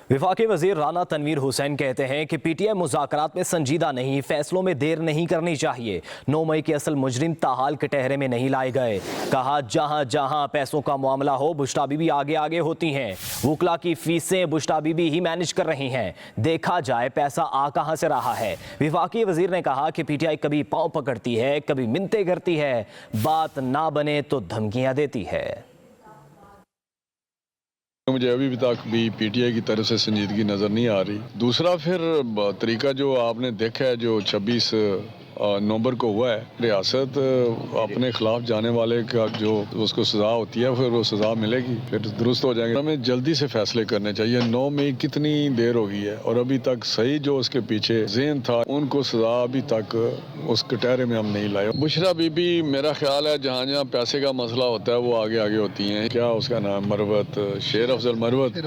वफाकी वजीर राना तनवीर हुसैन कहते हैं कि पीटीआई मुज़ाकरात में संजीदा नहीं, फैसलों में देर नहीं करनी चाहिए। 9 मई के असल मुजरिम ताहाल कटहरे में नहीं लाए गए। कहा जहां जहां पैसों का मामला हो बुश्रा बीबी आगे आगे होती हैं। वकला की फीसें बुश्रा बीबी ही मैनेज कर रही हैं। देखा जाए पैसा आ कहां से रहा है। वफाकी वजीर ने कहा कि पीटीआई कभी पाँव पकड़ती है, कभी मिन्नतें करती है, बात ना बने तो धमकियां देती है। मुझे अभी तक भी पीटीआई की तरफ से संजीदगी नज़र नहीं आ रही। दूसरा फिर तरीका जो आपने देखा है जो 26 नवंबर को हुआ है, रियासत अपने खिलाफ जाने वाले का जो उसको सज़ा होती है फिर वो सज़ा मिलेगी, फिर दुरुस्त हो जाएंगे। हमें जल्दी से फैसले करने चाहिए। 9 मई कितनी देर हो गई है और अभी तक सही जो उसके पीछे ज़हन था उनको सज़ा अभी तक उस कटहरे में हम नहीं लाए। बुशरा बीबी मेरा ख्याल है जहाँ जहाँ पैसे का मसला होता है वो आगे आगे होती हैं। क्या उसका नाम मरवत, शेर अफजल मरवत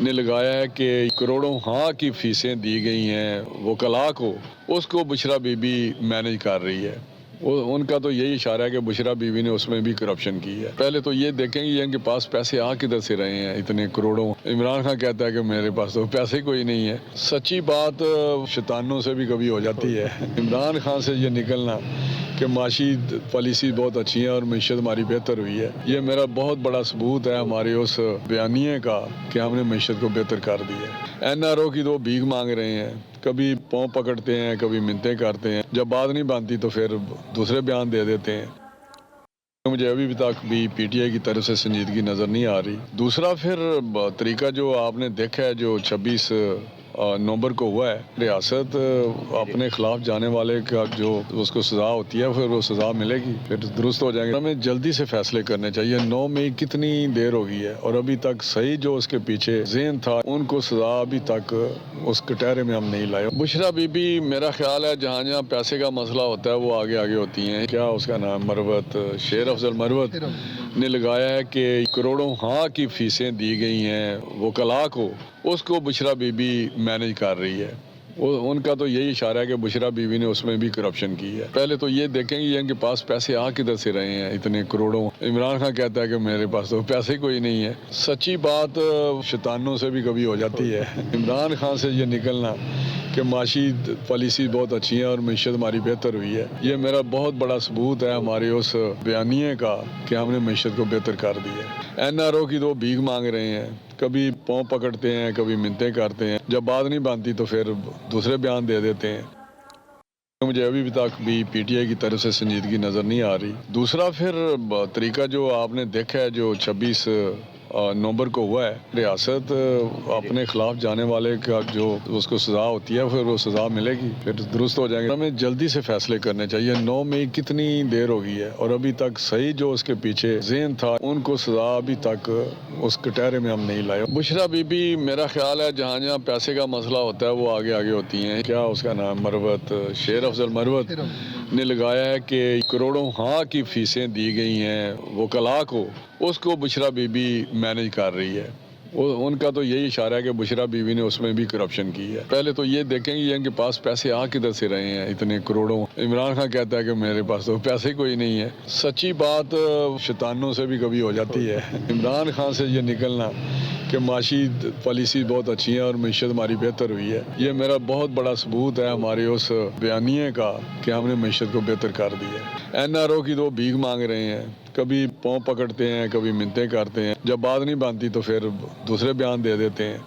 ने लगाया है कि करोड़ों हाँ की फीसें दी गई हैं वकला को, उसको बुशरा बीबी मैनेज कर रही है। उनका तो यही इशारा है कि बुशरा बीवी ने उसमें भी करप्शन की है। पहले तो ये देखेंगे इनके पास पैसे आ किधर से रहे हैं इतने करोड़ों। इमरान खान कहता है कि मेरे पास तो पैसे कोई नहीं है। सच्ची बात शैतानों से भी कभी हो जाती है। इमरान खान से ये निकलना कि माशी पॉलिसी बहुत अच्छी है और मीशत हमारी बेहतर हुई है, ये मेरा बहुत बड़ा सबूत है हमारे उस बयानिए का कि हमने मीशत को बेहतर कर दी है। NRO की तो भीख मांग रहे हैं, कभी पाँव पकड़ते हैं, कभी मिन्नतें करते हैं, जब बात नहीं बनती तो फिर दूसरे बयान दे देते हैं। मुझे अभी तक भी पीटीआई की तरफ से संजीदगी नज़र नहीं आ रही। दूसरा फिर तरीका जो आपने देखा है जो 26 नवंबर को हुआ है, रियासत अपने खिलाफ जाने वाले का जो उसको सज़ा होती है फिर वो सज़ा मिलेगी, फिर दुरुस्त हो जाएंगे। हमें जल्दी से फैसले करने चाहिए। 9 मई कितनी देर हो गई है और अभी तक सही जो उसके पीछे ज़हन था उनको सज़ा अभी तक उस कटहरे में हम नहीं लाए। बुशरा बीबी मेरा ख्याल है जहाँ जहाँ पैसे का मसला होता है वो आगे आगे होती हैं। क्या उसका नाम मरवत, शेर अफजल मरवत ने लगाया है कि करोड़ों हाँ की फीसें दी गई हैं वकला को, उसको बुशरा बीबी मैनेज कर रही है। उनका तो यही इशारा है कि बुशरा बीवी ने उसमें भी करप्शन की है। पहले तो ये देखेंगे इनके पास पैसे आ किधर से रहे हैं इतने करोड़ों। इमरान खान कहता है कि मेरे पास तो पैसे कोई नहीं है। सच्ची बात शैतानों से भी कभी हो जाती है। इमरान खान से ये निकलना कि माशी पॉलिसी बहुत अच्छी है और मीशत हमारी बेहतर हुई है, ये मेरा बहुत बड़ा सबूत है हमारे उस बयानिए का कि हमने मीशत को बेहतर कर दी है। NRO की तो भीख मांग रहे हैं, कभी पाँव पकड़ते हैं, कभी मिन्नतें करते हैं, जब बात नहीं बनती तो फिर दूसरे बयान दे देते हैं। मुझे अभी तक भी पीटीआई की तरफ से संजीदगी नज़र नहीं आ रही। दूसरा फिर तरीका जो आपने देखा है जो 26 नवंबर को हुआ है, रियासत अपने खिलाफ जाने वाले का जो उसको सज़ा होती है फिर वो सज़ा मिलेगी, फिर दुरुस्त हो जाएंगे। हमें जल्दी से फैसले करने चाहिए। 9 मई कितनी देर हो गई है और अभी तक सही जो उसके पीछे ज़हन था उनको सज़ा अभी तक उस कटहरे में हम नहीं लाए। बुशरा बीबी मेरा ख्याल है जहाँ जहाँ पैसे का मसला होता है वो आगे आगे होती हैं। क्या उसका नाम मरवत, शेर अफजल मरवत ने लगाया है कि करोड़ों हाँ की फीसें दी गई हैं वकला को, उसको बुशरा बीबी मैनेज कर रही है। उनका तो यही इशारा है कि बुशरा बीवी ने उसमें भी करप्शन की है। पहले तो ये देखेंगे इनके पास पैसे आ किधर से रहे हैं इतने करोड़ों। इमरान खान कहता है कि मेरे पास तो पैसे कोई नहीं है। सच्ची बात शैतानों से भी कभी हो जाती है। इमरान खान से ये निकलना कि माशी पॉलिसी बहुत अच्छी है और मीशत हमारी बेहतर हुई है, ये मेरा बहुत बड़ा सबूत है हमारे उस बयानिए का कि हमने मीशत को बेहतर कर दी है। NRO की तो भीख मांग रहे हैं, कभी पाँव पकड़ते हैं, कभी मिन्नतें करते हैं, जब बात नहीं बनती तो फिर दूसरे बयान दे देते हैं।